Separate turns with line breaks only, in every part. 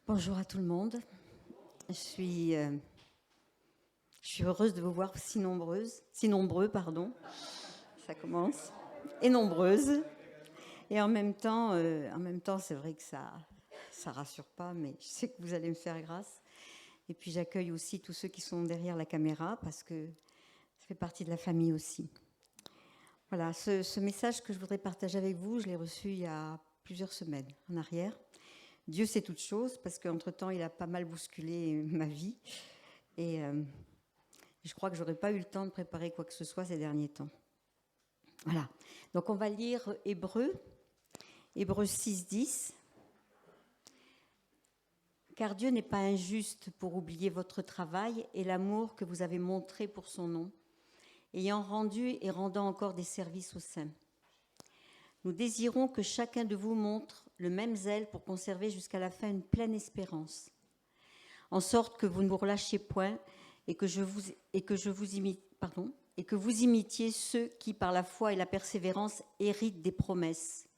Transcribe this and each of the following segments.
Bonjour à tout le monde. Je suis heureuse de vous voir si nombreux, pardon. Ça commence. Et nombreuses. Et en même temps, c'est vrai que ça rassure pas, mais je sais que vous allez me faire grâce. Et puis j'accueille aussi tous ceux qui sont derrière la caméra parce que ça fait partie de la famille aussi. Voilà, ce message que je voudrais partager avec vous, je l'ai reçu il y a plusieurs semaines en arrière. Dieu sait toutes choses, parce qu'entre-temps, il a pas mal bousculé ma vie. Et je crois que je n'aurais pas eu le temps de préparer quoi que ce soit ces derniers temps. Voilà. Donc, on va lire Hébreux 6:10. Car Dieu n'est pas injuste pour oublier votre travail et l'amour que vous avez montré pour son nom, ayant rendu et rendant encore des services aux saints. Nous désirons que chacun de vous montre le même zèle pour conserver jusqu'à la fin une pleine espérance, en sorte que vous ne vous relâchiez point et que vous imitiez ceux qui, par la foi et la persévérance, héritent des promesses.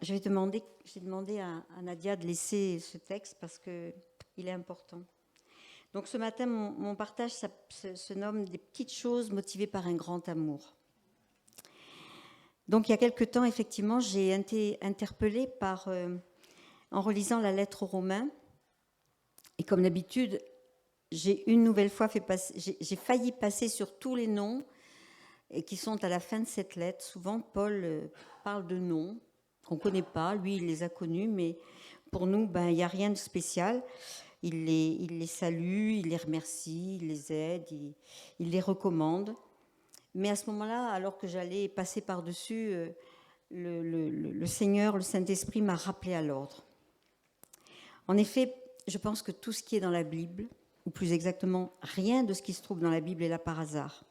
J'ai demandé à Nadia de laisser ce texte parce qu'il est important. Donc ce matin, mon partage se nomme « Des petites choses motivées par un grand amour ». Donc il y a quelque temps, effectivement, j'ai été interpellée en relisant la lettre aux Romains. Et comme d'habitude, j'ai une nouvelle fois j'ai failli passer sur tous les noms qui sont à la fin de cette lettre. Souvent, Paul parle de noms qu'on ne connaît pas. Lui, il les a connus, mais pour nous, il n'y a rien de spécial. Il les salue, il les remercie, il les aide, il les recommande. Mais à ce moment-là, alors que j'allais passer par-dessus, le Seigneur, le Saint-Esprit m'a rappelé à l'ordre. En effet, je pense que tout ce qui est dans la Bible, ou plus exactement, rien de ce qui se trouve dans la Bible est là par hasard.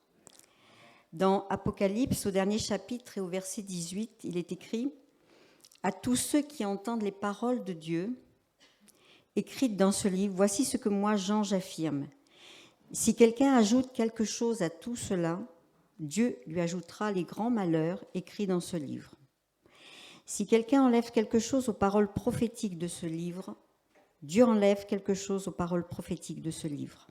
Dans Apocalypse, au dernier chapitre et au verset 18, il est écrit « À tous ceux qui entendent les paroles de Dieu, écrites dans ce livre, voici ce que moi, Jean, j'affirme. Si quelqu'un ajoute quelque chose à tout cela, Dieu lui ajoutera les grands malheurs écrits dans ce livre. Si quelqu'un enlève quelque chose aux paroles prophétiques de ce livre, Dieu enlève quelque chose aux paroles prophétiques de ce livre.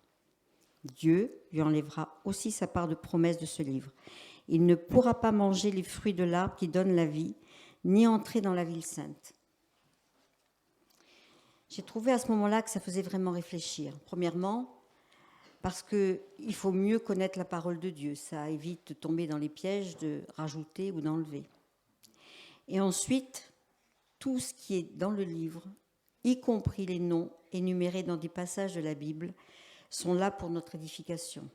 Dieu lui enlèvera aussi sa part de promesse de ce livre. Il ne pourra pas manger les fruits de l'arbre qui donne la vie, ni entrer dans la ville sainte. » J'ai trouvé à ce moment-là que ça faisait vraiment réfléchir. Premièrement, parce qu'il faut mieux connaître la parole de Dieu. Ça évite de tomber dans les pièges de rajouter ou d'enlever. Et ensuite, tout ce qui est dans le livre, y compris les noms énumérés dans des passages de la Bible, sont là pour notre édification.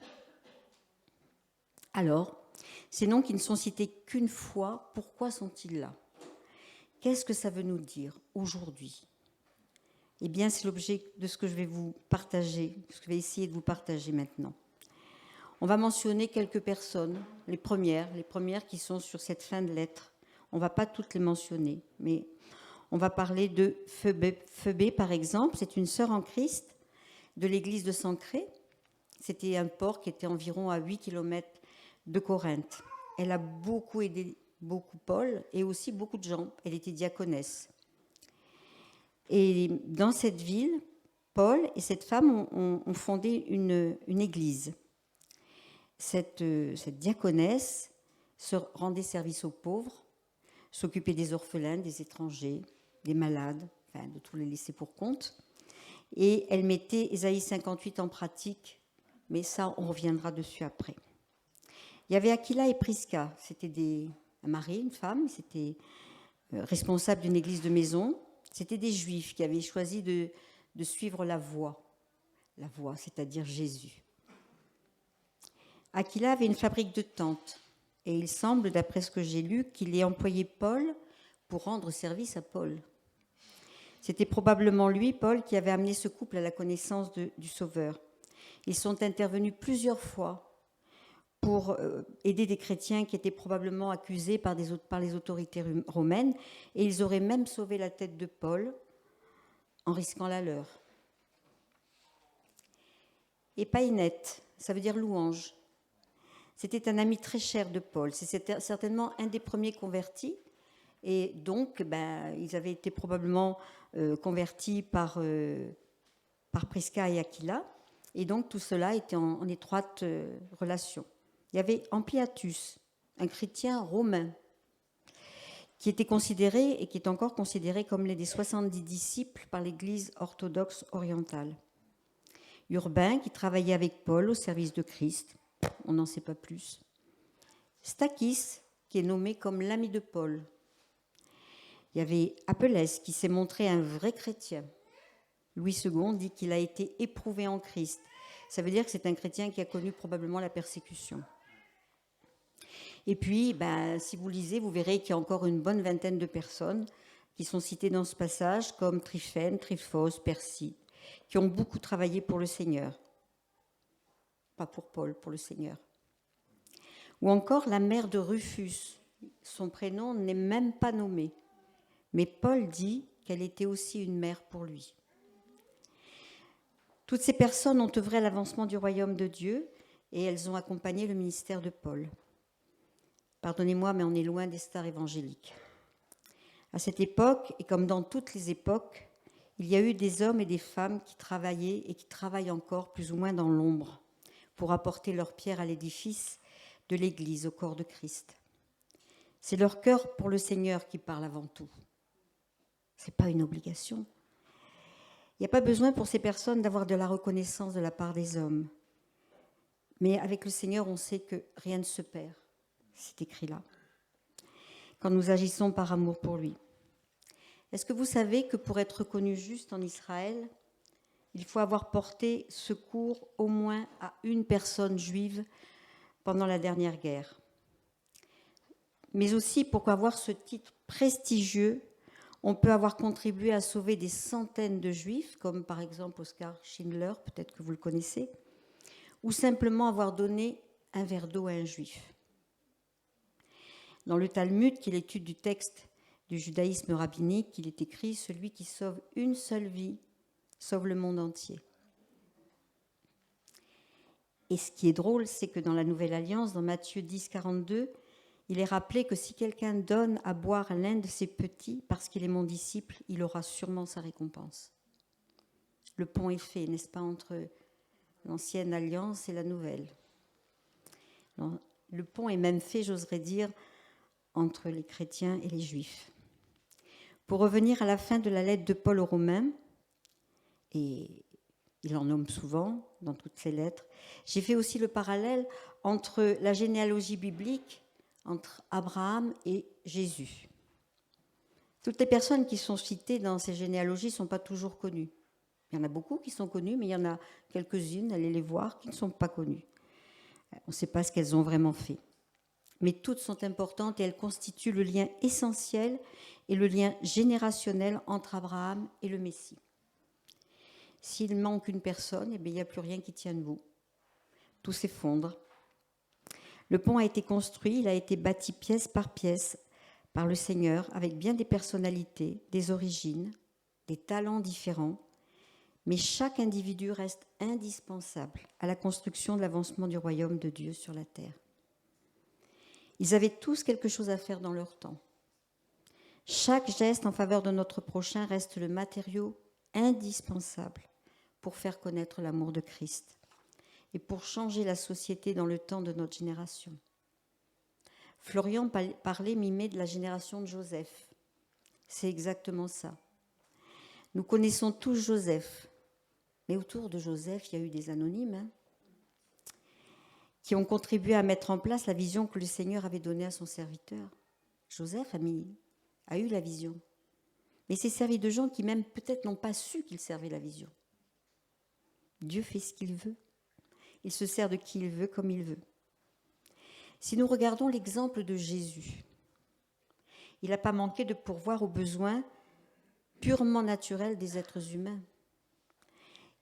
Alors, ces noms qui ne sont cités qu'une fois, pourquoi sont-ils là ? Qu'est-ce que ça veut nous dire aujourd'hui ? Eh bien, c'est l'objet de ce que je vais vous partager, ce que je vais essayer de vous partager maintenant. On va mentionner quelques personnes, les premières qui sont sur cette fin de lettre. On ne va pas toutes les mentionner, mais on va parler de Phoebé, par exemple. C'est une sœur en Christ de l'église de Sancré. C'était un port qui était environ à 8 km de Corinthe. Elle a beaucoup aidé Paul et aussi beaucoup de gens. Elle était diaconesse. Et dans cette ville, Paul et cette femme ont fondé une église. Cette diaconesse se rendait service aux pauvres, s'occupait des orphelins, des étrangers, des malades, enfin de tous les laissés pour compte. Et elle mettait Ésaïe 58 en pratique, mais ça, on reviendra dessus après. Il y avait Aquila et Prisca, c'était un mari, une femme, c'était responsable d'une église de maison. C'était des Juifs qui avaient choisi de suivre la voie, c'est-à-dire Jésus. Aquila avait une fabrique de tentes, et il semble, d'après ce que j'ai lu, qu'il ait employé Paul pour rendre service à Paul. C'était probablement lui, Paul, qui avait amené ce couple à la connaissance du Sauveur. Ils sont intervenus plusieurs fois pour aider des chrétiens qui étaient probablement accusés par les autorités romaines, et ils auraient même sauvé la tête de Paul en risquant la leur. Et Païnette, ça veut dire louange. C'était un ami très cher de Paul. C'est certainement un des premiers convertis, Et donc, ils avaient été probablement convertis par Prisca et Aquila. Et donc, tout cela était en étroite relation. Il y avait Ampliatus, un chrétien romain, qui était considéré et qui est encore considéré comme l'un des 70 disciples par l'Église orthodoxe orientale. Urbain, qui travaillait avec Paul au service de Christ, on n'en sait pas plus. Stachys, qui est nommé comme l'ami de Paul. Il y avait Apelles, qui s'est montré un vrai chrétien. Louis II dit qu'il a été éprouvé en Christ. Ça veut dire que c'est un chrétien qui a connu probablement la persécution. Et puis, si vous lisez, vous verrez qu'il y a encore une bonne vingtaine de personnes qui sont citées dans ce passage, comme Tryphène, Tryphos, Perside, qui ont beaucoup travaillé pour le Seigneur. Pas pour Paul, pour le Seigneur. Ou encore la mère de Rufus. Son prénom n'est même pas nommé. Mais Paul dit qu'elle était aussi une mère pour lui. Toutes ces personnes ont œuvré à l'avancement du royaume de Dieu et elles ont accompagné le ministère de Paul. Pardonnez-moi, mais on est loin des stars évangéliques. À cette époque, et comme dans toutes les époques, il y a eu des hommes et des femmes qui travaillaient et qui travaillent encore plus ou moins dans l'ombre pour apporter leur pierre à l'édifice de l'Église, au corps de Christ. C'est leur cœur pour le Seigneur qui parle avant tout. Ce n'est pas une obligation. Il n'y a pas besoin pour ces personnes d'avoir de la reconnaissance de la part des hommes. Mais avec le Seigneur, on sait que rien ne se perd. C'est écrit là. Quand nous agissons par amour pour lui. Est-ce que vous savez que pour être reconnu juste en Israël, il faut avoir porté secours au moins à une personne juive pendant la dernière guerre? Mais aussi, pour avoir ce titre prestigieux, on peut avoir contribué à sauver des centaines de juifs, comme par exemple Oskar Schindler, peut-être que vous le connaissez, ou simplement avoir donné un verre d'eau à un juif. Dans le Talmud, qui est l'étude du texte du judaïsme rabbinique, il est écrit « Celui qui sauve une seule vie, sauve le monde entier ». Et ce qui est drôle, c'est que dans la Nouvelle Alliance, dans Matthieu 10, 42, il est rappelé que si quelqu'un donne à boire à l'un de ses petits, parce qu'il est mon disciple, il aura sûrement sa récompense. Le pont est fait, n'est-ce pas, entre l'ancienne alliance et la nouvelle. Le pont est même fait, j'oserais dire, entre les chrétiens et les juifs. Pour revenir à la fin de la lettre de Paul aux Romains, et il en nomme souvent dans toutes ses lettres, j'ai fait aussi le parallèle entre la généalogie biblique, entre Abraham et Jésus. Toutes les personnes qui sont citées dans ces généalogies ne sont pas toujours connues. Il y en a beaucoup qui sont connues, mais il y en a quelques-unes, allez les voir, qui ne sont pas connues. On ne sait pas ce qu'elles ont vraiment fait. Mais toutes sont importantes et elles constituent le lien essentiel et le lien générationnel entre Abraham et le Messie. S'il manque une personne, il n'y a plus rien qui tient debout. Tout s'effondre. Le pont a été construit, il a été bâti pièce par pièce par le Seigneur avec bien des personnalités, des origines, des talents différents, mais chaque individu reste indispensable à la construction de l'avancement du royaume de Dieu sur la terre. Ils avaient tous quelque chose à faire dans leur temps. Chaque geste en faveur de notre prochain reste le matériau indispensable pour faire connaître l'amour de Christ et pour changer la société dans le temps de notre génération. Florian parlait, mimait de la génération de Joseph. C'est exactement ça. Nous connaissons tous Joseph, mais autour de Joseph, il y a eu des anonymes qui ont contribué à mettre en place la vision que le Seigneur avait donnée à son serviteur. Joseph a eu la vision, mais c'est servi de gens qui même peut-être n'ont pas su qu'il servait la vision. Dieu fait ce qu'il veut. Il se sert de qui il veut, comme il veut. Si nous regardons l'exemple de Jésus, il n'a pas manqué de pourvoir aux besoins purement naturels des êtres humains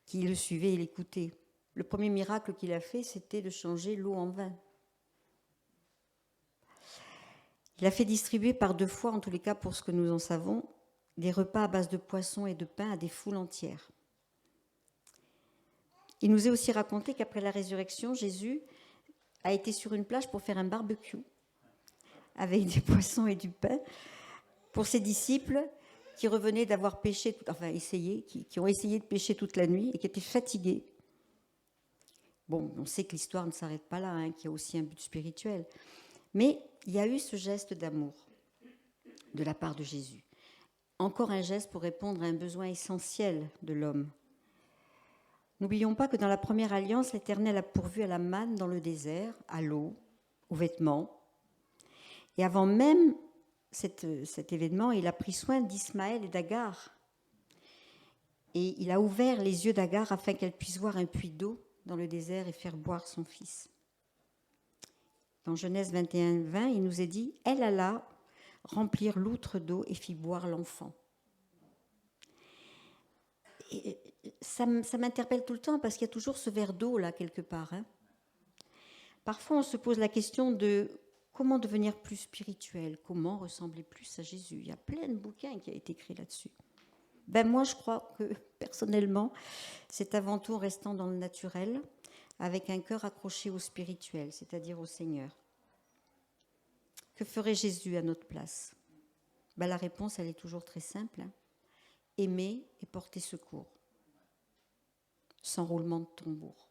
qui le suivaient et l'écoutaient. Le premier miracle qu'il a fait, c'était de changer l'eau en vin. Il a fait distribuer par 2 fois, en tous les cas pour ce que nous en savons, des repas à base de poissons et de pain à des foules entières. Il nous est aussi raconté qu'après la résurrection, Jésus a été sur une plage pour faire un barbecue avec des poissons et du pain. pour ses disciples qui revenaient d'avoir péché, qui ont essayé de pécher toute la nuit et qui étaient fatigués. Bon, on sait que l'histoire ne s'arrête pas là, hein, qu'il y a aussi un but spirituel. Mais il y a eu ce geste d'amour de la part de Jésus. Encore un geste pour répondre à un besoin essentiel de l'homme. N'oublions pas que dans la première alliance, l'Éternel a pourvu à la manne dans le désert, à l'eau, aux vêtements. Et avant même cet événement, il a pris soin d'Ismaël et d'Agar. Et il a ouvert les yeux d'Agar afin qu'elle puisse voir un puits d'eau dans le désert et faire boire son fils. Dans Genèse 21, 20, il nous est dit « Elle alla remplir l'outre d'eau et fit boire l'enfant. » Et ça m'interpelle tout le temps parce qu'il y a toujours ce verre d'eau là quelque part. Hein. Parfois on se pose la question de comment devenir plus spirituel, comment ressembler plus à Jésus. Il y a plein de bouquins qui ont été écrits là-dessus. Moi je crois que personnellement c'est avant tout restant dans le naturel avec un cœur accroché au spirituel, c'est-à-dire au Seigneur. Que ferait Jésus à notre place ? La réponse, elle est toujours très simple. Hein. Aimer et porter secours, sans roulement de tambour.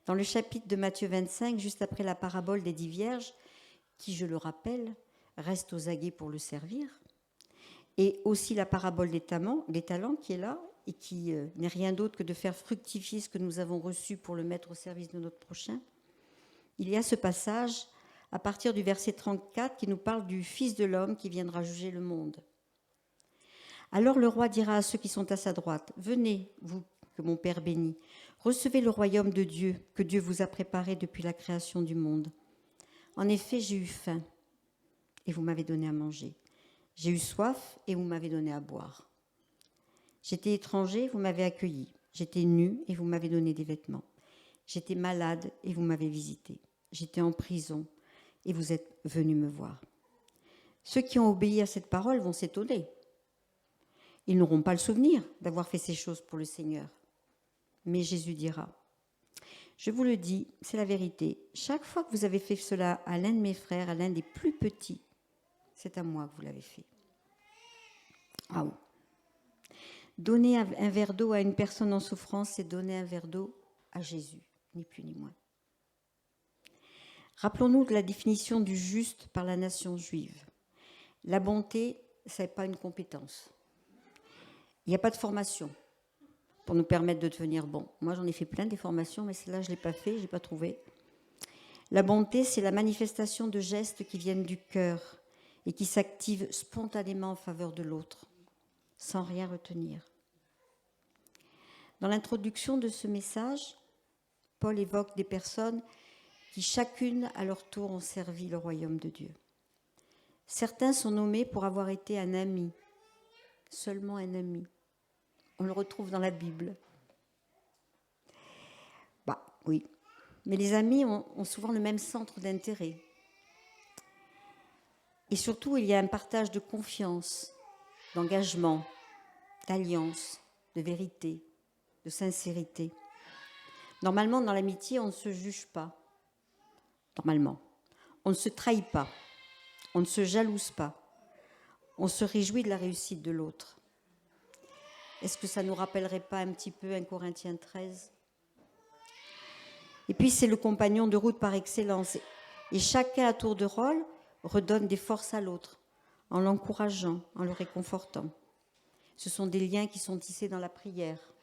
Dans le chapitre de Matthieu 25, juste après la parabole des 10 vierges, qui, je le rappelle, restent aux aguets pour le servir, et aussi la parabole des talents qui est là, et qui n'est rien d'autre que de faire fructifier ce que nous avons reçu pour le mettre au service de notre prochain. Il y a ce passage à partir du verset 34 qui nous parle du Fils de l'homme qui viendra juger le monde. Alors le roi dira à ceux qui sont à sa droite, « Venez, vous que mon Père bénit, recevez le royaume de Dieu que Dieu vous a préparé depuis la création du monde. En effet, j'ai eu faim et vous m'avez donné à manger. J'ai eu soif et vous m'avez donné à boire. J'étais étranger, vous m'avez accueilli. J'étais nu et vous m'avez donné des vêtements. J'étais malade et vous m'avez visité. J'étais en prison et vous êtes venus me voir. » Ceux qui ont obéi à cette parole vont s'étonner. Ils n'auront pas le souvenir d'avoir fait ces choses pour le Seigneur. Mais Jésus dira, « Je vous le dis, c'est la vérité. Chaque fois que vous avez fait cela à l'un de mes frères, à l'un des plus petits, c'est à moi que vous l'avez fait. » Ah oui. Donner un verre d'eau à une personne en souffrance, c'est donner un verre d'eau à Jésus, ni plus ni moins. Rappelons-nous de la définition du juste par la nation juive. La bonté, ce n'est pas une compétence. Il n'y a pas de formation pour nous permettre de devenir bon. Moi, j'en ai fait plein des formations, mais celle-là, je ne l'ai pas fait, je n'ai pas trouvé. La bonté, c'est la manifestation de gestes qui viennent du cœur et qui s'activent spontanément en faveur de l'autre, sans rien retenir. Dans l'introduction de ce message, Paul évoque des personnes qui chacune à leur tour ont servi le royaume de Dieu. Certains sont nommés pour avoir été un ami, seulement un ami. On le retrouve dans la Bible. Oui, mais les amis ont souvent le même centre d'intérêt. Et surtout, il y a un partage de confiance, d'engagement, d'alliance, de vérité, de sincérité. Normalement, dans l'amitié, on ne se juge pas. Normalement. On ne se trahit pas. On ne se jalouse pas. On se réjouit de la réussite de l'autre. Est-ce que ça ne nous rappellerait pas un petit peu 1 Corinthiens 13 ? Et puis, c'est le compagnon de route par excellence. Et chacun, à tour de rôle, redonne des forces à l'autre, en l'encourageant, en le réconfortant. Ce sont des liens qui sont tissés dans la prière.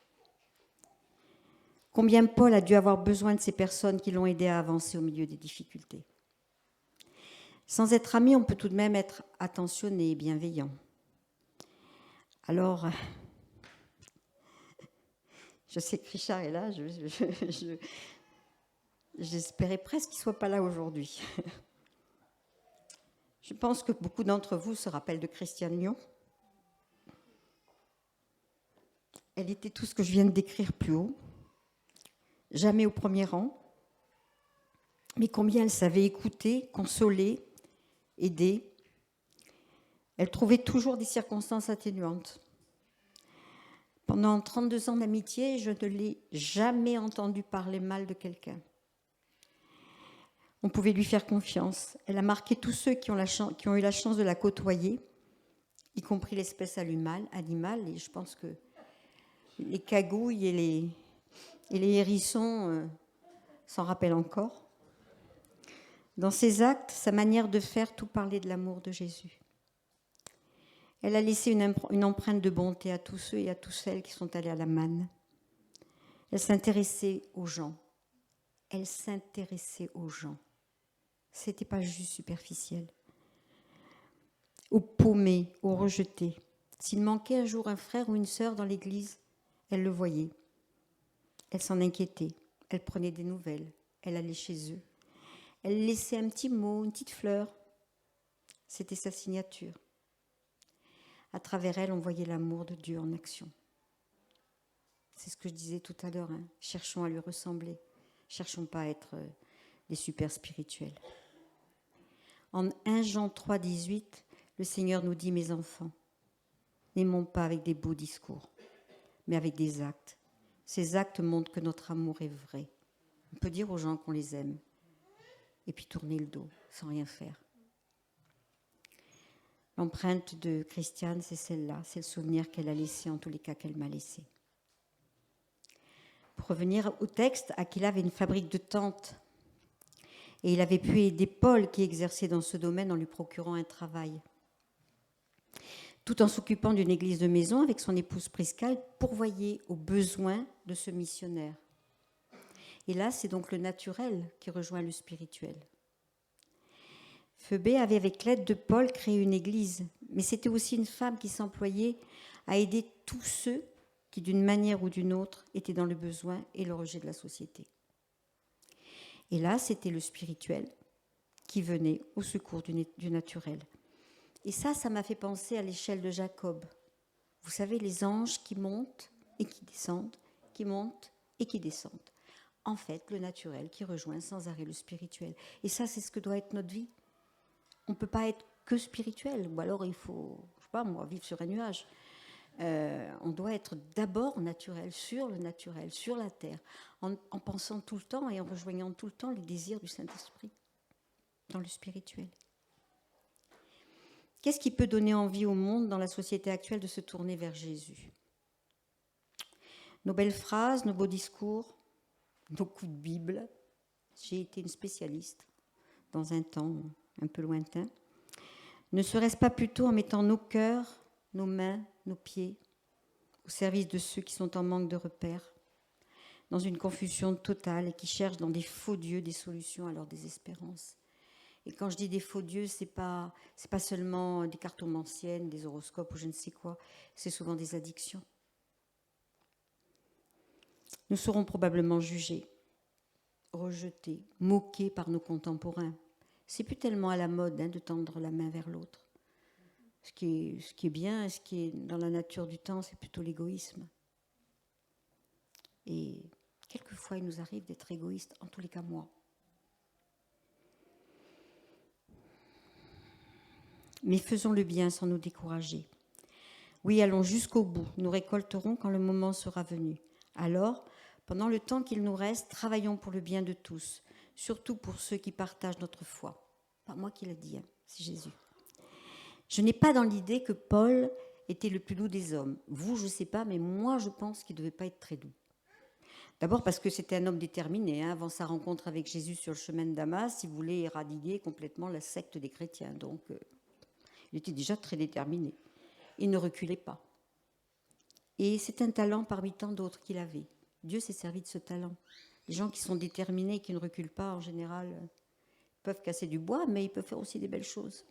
Combien Paul a dû avoir besoin de ces personnes qui l'ont aidé à avancer au milieu des difficultés. Sans être ami, on peut tout de même être attentionné et bienveillant. Alors, je sais que Richard est là, j'espérais presque qu'il ne soit pas là aujourd'hui. Je pense que beaucoup d'entre vous se rappellent de Christiane Lyon. Elle était tout ce que je viens de décrire plus haut, jamais au premier rang, mais combien elle savait écouter, consoler, aider. Elle trouvait toujours des circonstances atténuantes. Pendant 32 ans d'amitié, je ne l'ai jamais entendu parler mal de quelqu'un. On pouvait lui faire confiance. Elle a marqué tous ceux qui ont eu la chance de la côtoyer, y compris l'espèce animale. Et je pense que les cagouilles et les hérissons s'en rappellent encore. Dans ses actes, sa manière de faire, tout parlait de l'amour de Jésus. Elle a laissé une empreinte de bonté à tous ceux et à toutes celles qui sont allés à la manne. Elle s'intéressait aux gens. Elle s'intéressait aux gens. C'était pas juste superficiel. Aux paumés, aux rejetés. S'il manquait un jour un frère ou une sœur dans l'église, elle le voyait. Elle s'en inquiétait. Elle prenait des nouvelles. Elle allait chez eux. Elle laissait un petit mot, une petite fleur. C'était sa signature. À travers elle, on voyait l'amour de Dieu en action. C'est ce que je disais tout à l'heure. Cherchons à lui ressembler. Cherchons pas à être des super spirituels. En 1 Jean 3, 18, le Seigneur nous dit, mes enfants, n'aimons pas avec des beaux discours, mais avec des actes. Ces actes montrent que notre amour est vrai. On peut dire aux gens qu'on les aime, et puis tourner le dos, sans rien faire. L'empreinte de Christiane, c'est celle-là, c'est le souvenir qu'elle a laissé, en tous les cas qu'elle m'a laissé. Pour revenir au texte, Aquila avait une fabrique de tentes. Et il avait pu aider Paul qui exerçait dans ce domaine en lui procurant un travail. Tout en s'occupant d'une église de maison avec son épouse Prisca, il pourvoyait aux besoins de ce missionnaire. Et là, c'est donc le naturel qui rejoint le spirituel. Phoebé avait, avec l'aide de Paul, créé une église, mais c'était aussi une femme qui s'employait à aider tous ceux qui, d'une manière ou d'une autre, étaient dans le besoin et le rejet de la société. Et là, c'était le spirituel qui venait au secours du naturel. Et ça m'a fait penser à l'échelle de Jacob. Vous savez, les anges qui montent et qui descendent, qui montent et qui descendent. En fait, le naturel qui rejoint sans arrêt le spirituel. Et ça, c'est ce que doit être notre vie. On ne peut pas être que spirituel, ou alors il faut, je sais pas moi, vivre sur un nuage. On doit être d'abord naturel, sur le naturel, sur la terre, en pensant tout le temps et en rejoignant tout le temps les désirs du Saint-Esprit, dans le spirituel. Qu'est-ce qui peut donner envie au monde dans la société actuelle de se tourner vers Jésus ? Nos belles phrases, nos beaux discours, nos coups de Bible. J'ai été une spécialiste dans un temps un peu lointain. Ne serait-ce pas plutôt en mettant nos cœurs, nos mains, nos pieds au service de ceux qui sont en manque de repères, dans une confusion totale et qui cherchent dans des faux dieux des solutions à leur désespérance. Et quand je dis des faux dieux, c'est pas seulement des cartomanciennes, des horoscopes ou je ne sais quoi, c'est souvent des addictions. Nous serons probablement jugés, rejetés, moqués par nos contemporains. C'est plus tellement à la mode de tendre la main vers l'autre. Ce qui est bien, ce qui est dans la nature du temps, c'est plutôt l'égoïsme. Et quelquefois, il nous arrive d'être égoïstes, en tous les cas moi. Mais faisons le bien sans nous décourager. Oui, allons jusqu'au bout. Nous récolterons quand le moment sera venu. Alors, pendant le temps qu'il nous reste, travaillons pour le bien de tous, surtout pour ceux qui partagent notre foi. Pas moi qui l'ai dit, c'est Jésus. Je n'ai pas dans l'idée que Paul était le plus doux des hommes. Vous, je ne sais pas, mais moi, je pense qu'il ne devait pas être très doux. D'abord parce que c'était un homme déterminé. Avant sa rencontre avec Jésus sur le chemin de Damas, il voulait éradiquer complètement la secte des chrétiens. Donc, il était déjà très déterminé. Il ne reculait pas. Et c'est un talent parmi tant d'autres qu'il avait. Dieu s'est servi de ce talent. Les gens qui sont déterminés et qui ne reculent pas, en général, peuvent casser du bois, mais ils peuvent faire aussi des belles choses.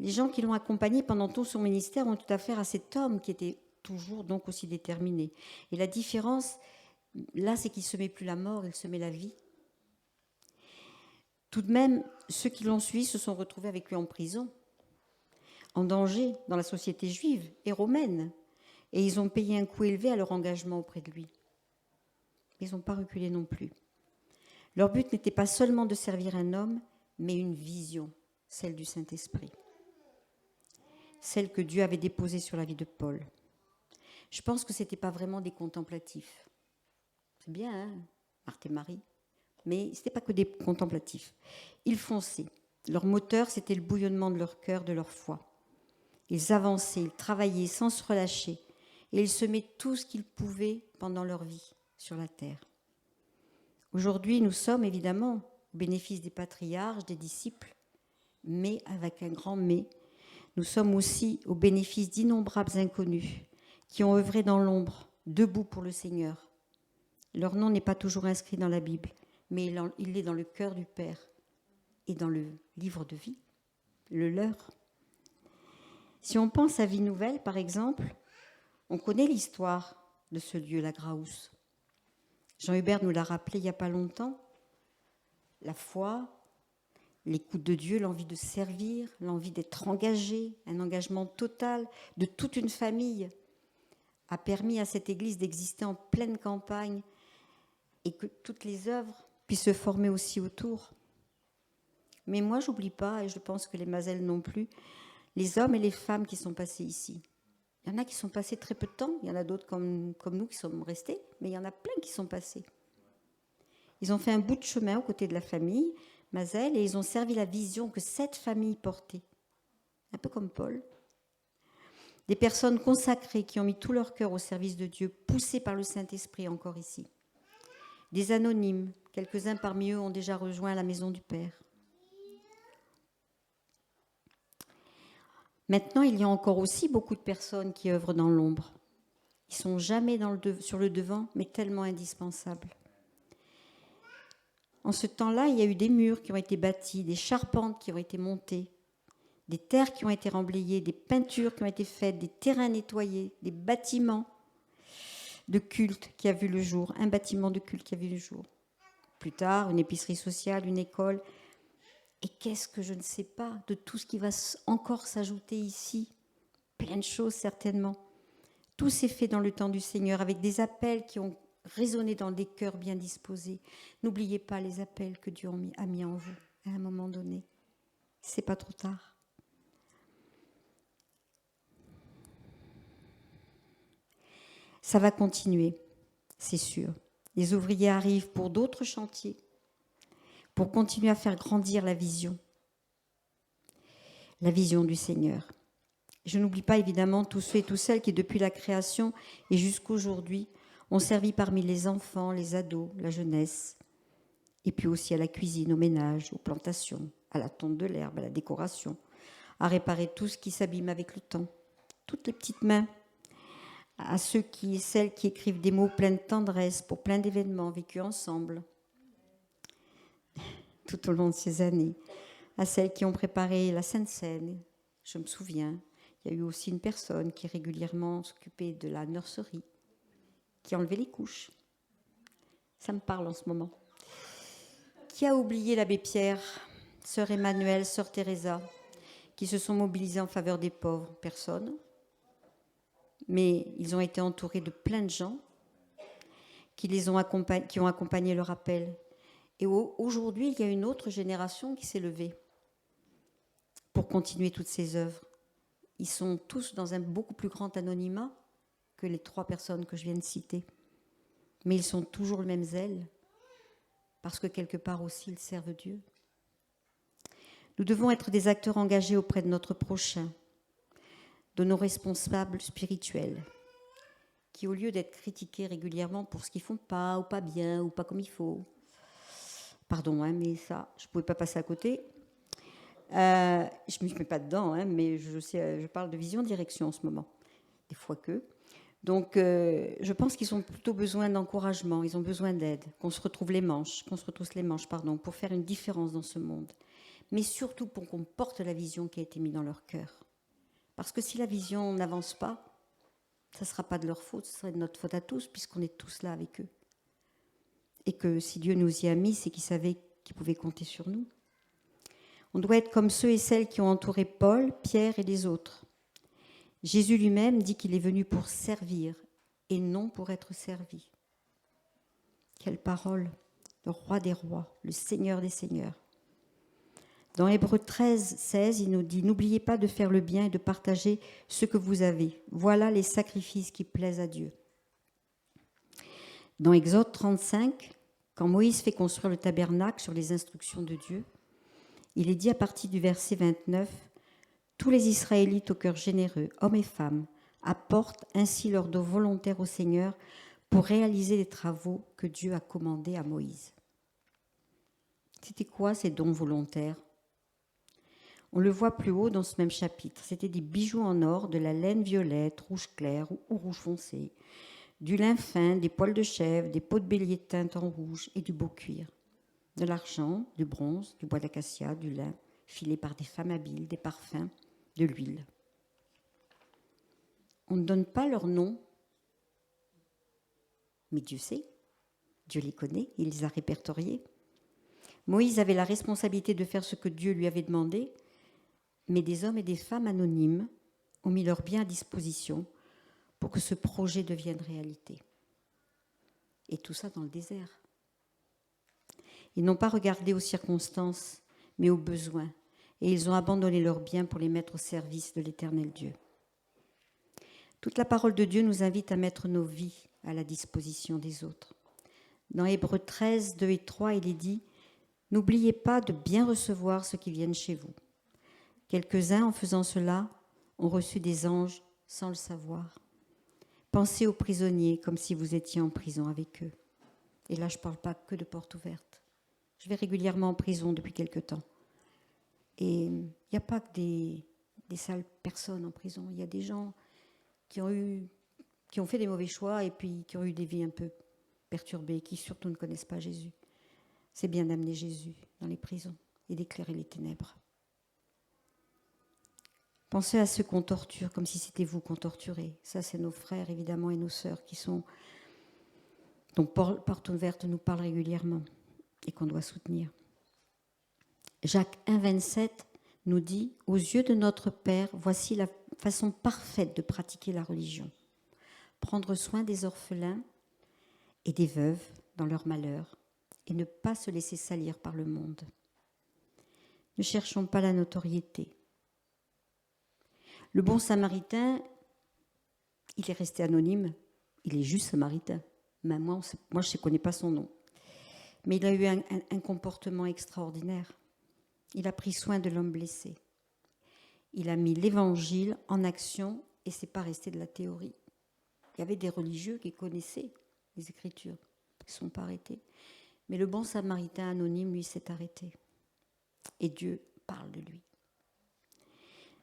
Les gens qui l'ont accompagné pendant tout son ministère ont eu affaire à cet homme qui était toujours donc aussi déterminé. Et la différence, là, c'est qu'il ne semait plus la mort, il semait la vie. Tout de même, ceux qui l'ont suivi se sont retrouvés avec lui en prison, en danger dans la société juive et romaine. Et ils ont payé un coût élevé à leur engagement auprès de lui. Ils n'ont pas reculé non plus. Leur but n'était pas seulement de servir un homme, mais une vision, celle du Saint-Esprit. Celle que Dieu avait déposée sur la vie de Paul. Je pense que ce n'était pas vraiment des contemplatifs. C'est bien, Marthe et Marie. mais ce n'était pas que des contemplatifs. Ils fonçaient. Leur moteur, c'était le bouillonnement de leur cœur, de leur foi. Ils avançaient, ils travaillaient sans se relâcher, et ils semaient tout ce qu'ils pouvaient pendant leur vie sur la terre. Aujourd'hui, nous sommes évidemment au bénéfice des patriarches, des disciples, mais avec un grand mais, nous sommes aussi au bénéfice d'innombrables inconnus qui ont œuvré dans l'ombre, debout pour le Seigneur. Leur nom n'est pas toujours inscrit dans la Bible, mais il est dans le cœur du Père et dans le livre de vie, le leur. Si on pense à Vie Nouvelle, par exemple, on connaît l'histoire de ce lieu, la Graus. Jean Hubert nous l'a rappelé il n'y a pas longtemps. La foi, l'écoute de Dieu, l'envie de servir, l'envie d'être engagé, un engagement total de toute une famille a permis à cette église d'exister en pleine campagne et que toutes les œuvres puissent se former aussi autour. Mais moi, j'oublie pas, et je pense que les Mazel non plus, les hommes et les femmes qui sont passés ici. Il y en a qui sont passés très peu de temps, il y en a d'autres comme nous qui sommes restés, mais il y en a plein qui sont passés. Ils ont fait un bout de chemin aux côtés de la famille Mazel et ils ont servi la vision que cette famille portait. Un peu comme Paul. Des personnes consacrées qui ont mis tout leur cœur au service de Dieu, poussées par le Saint-Esprit encore ici. Des anonymes, quelques-uns parmi eux ont déjà rejoint la maison du Père. Maintenant, il y a encore aussi beaucoup de personnes qui œuvrent dans l'ombre. Ils ne sont jamais sur le devant, mais tellement indispensables. En ce temps-là, il y a eu des murs qui ont été bâtis, des charpentes qui ont été montées, des terres qui ont été remblayées, des peintures qui ont été faites, des terrains nettoyés, des bâtiments de culte qui a vu le jour, un bâtiment de culte qui a vu le jour. Plus tard, une épicerie sociale, une école. Et qu'est-ce que je ne sais pas de tout ce qui va encore s'ajouter ici? Plein de choses certainement. Tout s'est fait dans le temps du Seigneur avec des appels qui ont résonné dans des cœurs bien disposés. N'oubliez pas les appels que Dieu a mis en vous à un moment donné. C'est pas trop tard. Ça va continuer, c'est sûr. Les ouvriers arrivent pour d'autres chantiers, pour continuer à faire grandir la vision du Seigneur. Je n'oublie pas évidemment tous ceux et toutes celles qui, depuis la création et jusqu'aujourd'hui, ont servi parmi les enfants, les ados, la jeunesse, et puis aussi à la cuisine, au ménage, aux plantations, à la tonte de l'herbe, à la décoration, à réparer tout ce qui s'abîme avec le temps, toutes les petites mains, à ceux et celles qui écrivent des mots pleins de tendresse pour plein d'événements vécus ensemble tout au long de ces années, à celles qui ont préparé la Sainte Seine. Je me souviens, il y a eu aussi une personne qui régulièrement s'occupait de la nurserie, qui enlevait les couches. Ça me parle en ce moment. Qui a oublié l'abbé Pierre, sœur Emmanuelle, sœur Teresa, qui se sont mobilisés en faveur des pauvres? Personne. Mais ils ont été entourés de plein de gens qui ont accompagné leur appel. Et aujourd'hui, il y a une autre génération qui s'est levée pour continuer toutes ces œuvres. Ils sont tous dans un beaucoup plus grand anonymat que les 3 personnes que je viens de citer. Mais ils sont toujours le même zèle, parce que quelque part aussi, ils servent Dieu. Nous devons être des acteurs engagés auprès de notre prochain, de nos responsables spirituels, qui, au lieu d'être critiqués régulièrement pour ce qu'ils ne font pas, ou pas bien, ou pas comme il faut, pardon, mais ça, je ne pouvais pas passer à côté. Je ne me mets pas dedans, mais je parle de vision direction en ce moment, des fois que. Donc, je pense qu'ils ont plutôt besoin d'encouragement, ils ont besoin d'aide, qu'on se retrousse les manches, pour faire une différence dans ce monde. Mais surtout pour qu'on porte la vision qui a été mise dans leur cœur. Parce que si la vision n'avance pas, ça ne sera pas de leur faute, ce serait de notre faute à tous, puisqu'on est tous là avec eux. Et que si Dieu nous y a mis, c'est qu'il savait qu'il pouvait compter sur nous. On doit être comme ceux et celles qui ont entouré Paul, Pierre et les autres. Jésus lui-même dit qu'il est venu pour servir et non pour être servi. Quelle parole! Le roi des rois, le Seigneur des seigneurs. Dans Hébreux 13, 16, il nous dit « N'oubliez pas de faire le bien et de partager ce que vous avez. Voilà les sacrifices qui plaisent à Dieu. » Dans Exode 35, Quand Moïse fait construire le tabernacle sur les instructions de Dieu, il est dit à partir du verset 29, « Tous les Israélites au cœur généreux, hommes et femmes, apportent ainsi leur don volontaire au Seigneur pour réaliser les travaux que Dieu a commandés à Moïse. » C'était quoi ces dons volontaires ? On le voit plus haut dans ce même chapitre. C'était des bijoux en or, de la laine violette, rouge clair ou rouge foncé, du lin fin, des poils de chèvre, des peaux de bélier teintes en rouge et du beau cuir, de l'argent, du bronze, du bois d'acacia, du lin, filé par des femmes habiles, des parfums, de l'huile. On ne donne pas leur nom, mais Dieu sait, Dieu les connaît, il les a répertoriés. Moïse avait la responsabilité de faire ce que Dieu lui avait demandé, mais des hommes et des femmes anonymes ont mis leurs biens à disposition pour que ce projet devienne réalité. Et tout ça dans le désert. Ils n'ont pas regardé aux circonstances, mais aux besoins, et ils ont abandonné leurs biens pour les mettre au service de l'Éternel Dieu. Toute la parole de Dieu nous invite à mettre nos vies à la disposition des autres. Dans Hébreux 13, 2 et 3, il est dit « N'oubliez pas de bien recevoir ceux qui viennent chez vous. Quelques-uns, en faisant cela, ont reçu des anges sans le savoir. Pensez aux prisonniers comme si vous étiez en prison avec eux. » Et là, je ne parle pas que de portes ouvertes. Je vais régulièrement en prison depuis quelque temps. Et il n'y a pas que des sales personnes en prison. Il y a des gens qui ont fait des mauvais choix et puis qui ont eu des vies un peu perturbées, qui surtout ne connaissent pas Jésus. C'est bien d'amener Jésus dans les prisons et d'éclairer les ténèbres. Pensez à ceux qu'on torture comme si c'était vous qu'on torturait. Ça, c'est nos frères, évidemment, et nos sœurs dont Porte Ouverte nous parle régulièrement et qu'on doit soutenir. Jacques 1, 27 nous dit « Aux yeux de notre Père, voici la façon parfaite de pratiquer la religion. Prendre soin des orphelins et des veuves dans leur malheur et ne pas se laisser salir par le monde. Ne cherchons pas la notoriété. Le bon samaritain, il est resté anonyme, il est juste samaritain. Même moi, je ne connais pas son nom. Mais il a eu un comportement extraordinaire. Il a pris soin de l'homme blessé. Il a mis l'évangile en action et ce n'est pas resté de la théorie. Il y avait des religieux qui connaissaient les Écritures, qui ne sont pas arrêtés. Mais le bon samaritain anonyme, lui, s'est arrêté. Et Dieu parle de lui.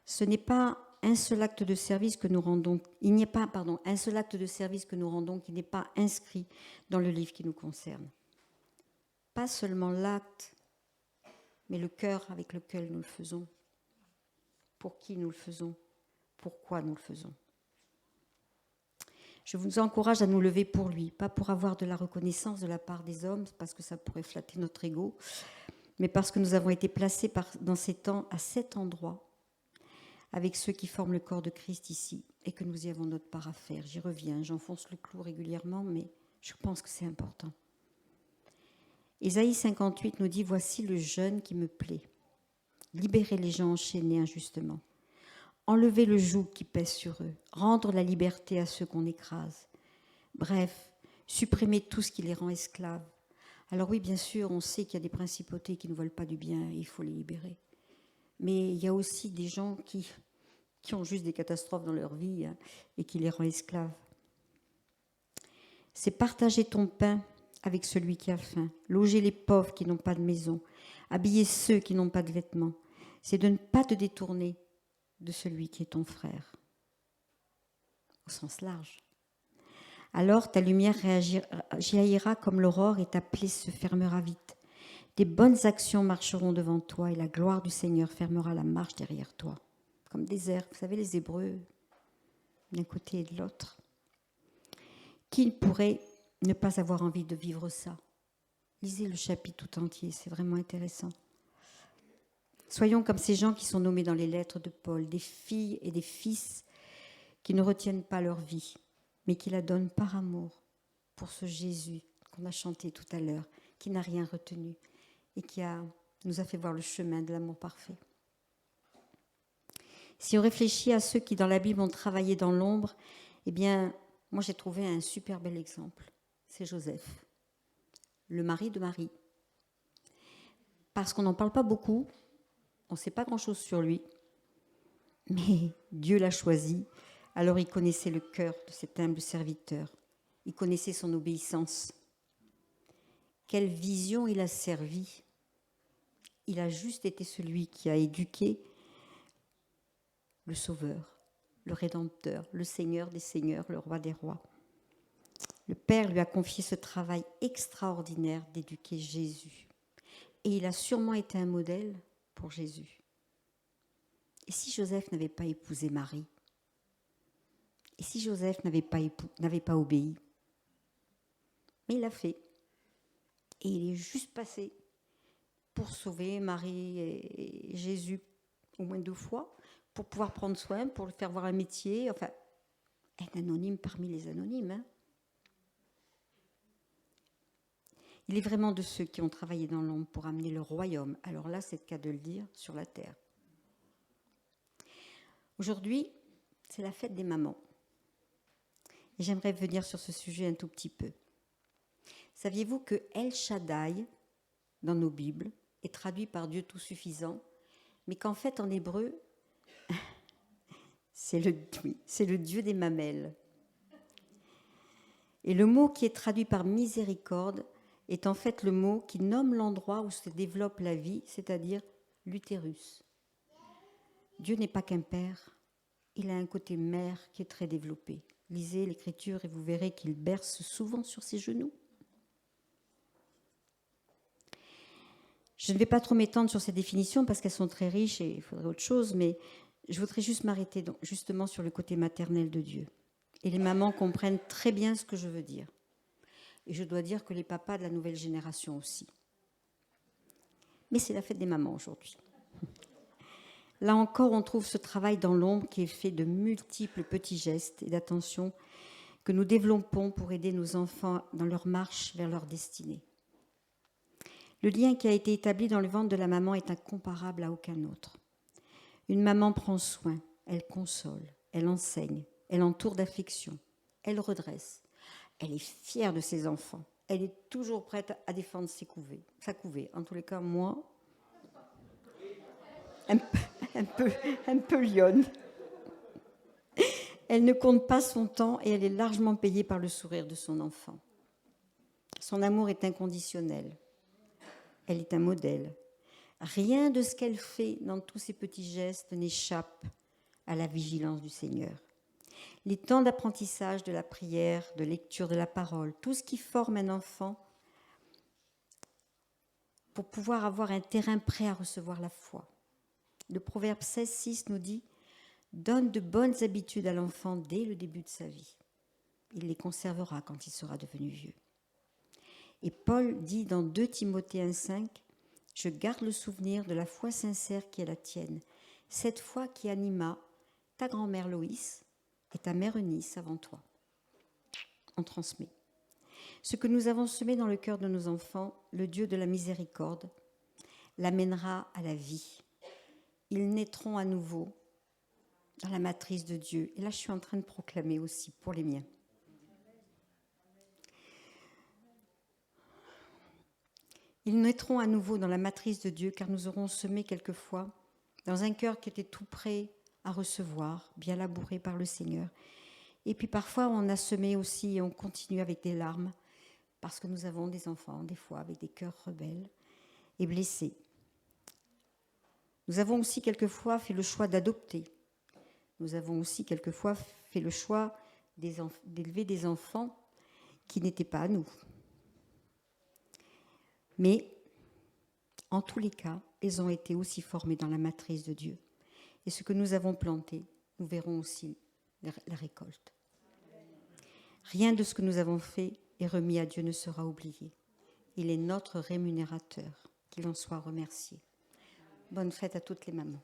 Ce n'est pas un seul acte de service que nous rendons, il n'y a pas, un seul acte de service que nous rendons qui n'est pas inscrit dans le livre qui nous concerne. Pas seulement l'acte, mais le cœur avec lequel nous le faisons. Pour qui nous le faisons? Pourquoi nous le faisons? Je vous encourage à nous lever pour lui, pas pour avoir de la reconnaissance de la part des hommes, parce que ça pourrait flatter notre ego, mais parce que nous avons été placés dans ces temps à cet endroit, avec ceux qui forment le corps de Christ ici, et que nous y avons notre part à faire. J'y reviens, j'enfonce le clou régulièrement, mais je pense que c'est important. Ésaïe 58 nous dit « Voici le jeûne qui me plaît. Libérez les gens enchaînés injustement. Enlever le joug qui pèse sur eux. Rendre la liberté à ceux qu'on écrase. Bref, supprimer tout ce qui les rend esclaves. » Alors oui, bien sûr, on sait qu'il y a des principautés qui ne veulent pas du bien et il faut les libérer. Mais il y a aussi des gens qui ont juste des catastrophes dans leur vie et qui les rend esclaves. C'est partager ton pain avec celui qui a faim, loger les pauvres qui n'ont pas de maison, habiller ceux qui n'ont pas de vêtements. C'est de ne pas te détourner de celui qui est ton frère, au sens large. Alors ta lumière jaillira comme l'aurore et ta plaie se fermera vite. Des bonnes actions marcheront devant toi et la gloire du Seigneur fermera la marche derrière toi. Comme des airs, vous savez, les Hébreux, d'un côté et de l'autre. Qui pourrait ne pas avoir envie de vivre ça? Lisez le chapitre tout entier, c'est vraiment intéressant. Soyons comme ces gens qui sont nommés dans les lettres de Paul, des filles et des fils qui ne retiennent pas leur vie, mais qui la donnent par amour pour ce Jésus qu'on a chanté tout à l'heure, qui n'a rien retenu et qui nous a fait voir le chemin de l'amour parfait. Si on réfléchit à ceux qui dans la Bible ont travaillé dans l'ombre, eh bien, moi j'ai trouvé un super bel exemple, c'est Joseph. le mari de Marie. Parce qu'on n'en parle pas beaucoup, on ne sait pas grand-chose sur lui, mais Dieu l'a choisi, alors il connaissait le cœur de cet humble serviteur, il connaissait son obéissance. Quelle vision il a servi. Il a juste été celui qui a éduqué le Sauveur, le Rédempteur, le Seigneur des Seigneurs, le Roi des Rois. Le Père lui a confié ce travail extraordinaire d'éduquer Jésus. Et il a sûrement été un modèle pour Jésus. Et si Joseph n'avait pas épousé Marie? Et si Joseph n'avait pas obéi? Mais il l'a fait. Et il est juste passé pour sauver Marie et Jésus au moins 2 fois, pour pouvoir prendre soin, pour le faire voir un métier, enfin, un anonyme parmi les anonymes. Hein. Il est vraiment de ceux qui ont travaillé dans l'ombre pour amener le royaume, alors là, c'est le cas de le dire, sur la terre. Aujourd'hui, c'est la fête des mamans. Et j'aimerais venir sur ce sujet un tout petit peu. Saviez-vous que El Shaddai, dans nos Bibles, est traduit par Dieu tout-suffisant, mais qu'en fait, en hébreu, c'est le Dieu des mamelles. Et le mot qui est traduit par miséricorde est en fait le mot qui nomme l'endroit où se développe la vie, c'est-à-dire l'utérus. Dieu n'est pas qu'un père, il a un côté mère qui est très développé. Lisez l'Écriture et vous verrez qu'il berce souvent sur ses genoux. Je ne vais pas trop m'étendre sur ces définitions parce qu'elles sont très riches et il faudrait autre chose, mais je voudrais juste m'arrêter justement sur le côté maternel de Dieu. Et les mamans comprennent très bien ce que je veux dire. Et je dois dire que les papas de la nouvelle génération aussi. Mais c'est la fête des mamans aujourd'hui. Là encore, on trouve ce travail dans l'ombre qui est fait de multiples petits gestes et d'attention que nous développons pour aider nos enfants dans leur marche vers leur destinée. Le lien qui a été établi dans le ventre de la maman est incomparable à aucun autre. Une maman prend soin, elle console, elle enseigne, elle entoure d'affection, elle redresse. Elle est fière de ses enfants. Elle est toujours prête à défendre sa couvée. En tous les cas, moi, un peu lionne. Elle ne compte pas son temps et elle est largement payée par le sourire de son enfant. Son amour est inconditionnel. Elle est un modèle. Rien de ce qu'elle fait dans tous ces petits gestes n'échappe à la vigilance du Seigneur. Les temps d'apprentissage de la prière, de lecture de la parole, tout ce qui forme un enfant pour pouvoir avoir un terrain prêt à recevoir la foi. Le Proverbe 16,6 nous dit « Donne de bonnes habitudes à l'enfant dès le début de sa vie. Il les conservera quand il sera devenu vieux. » Et Paul dit dans 2 Timothée 1,5 « Je garde le souvenir de la foi sincère qui est la tienne, cette foi qui anima ta grand-mère Loïs et ta mère Eunice avant toi. » On transmet. Ce que nous avons semé dans le cœur de nos enfants, le Dieu de la miséricorde, l'amènera à la vie. Ils naîtront à nouveau dans la matrice de Dieu. Et là, je suis en train de proclamer aussi pour les miens. Ils naîtront à nouveau dans la matrice de Dieu, car nous aurons semé quelquefois dans un cœur qui était tout prêt à recevoir, bien labouré par le Seigneur. Et puis parfois, on a semé aussi et on continue avec des larmes, parce que nous avons des enfants, des fois, avec des cœurs rebelles et blessés. Nous avons aussi quelquefois fait le choix d'adopter. Nous avons aussi quelquefois fait le choix d'élever des enfants qui n'étaient pas à nous. Mais, en tous les cas, ils ont été aussi formés dans la matrice de Dieu. Et ce que nous avons planté, nous verrons aussi la récolte. Rien de ce que nous avons fait et remis à Dieu ne sera oublié. Il est notre rémunérateur, qu'il en soit remercié. Bonne fête à toutes les mamans.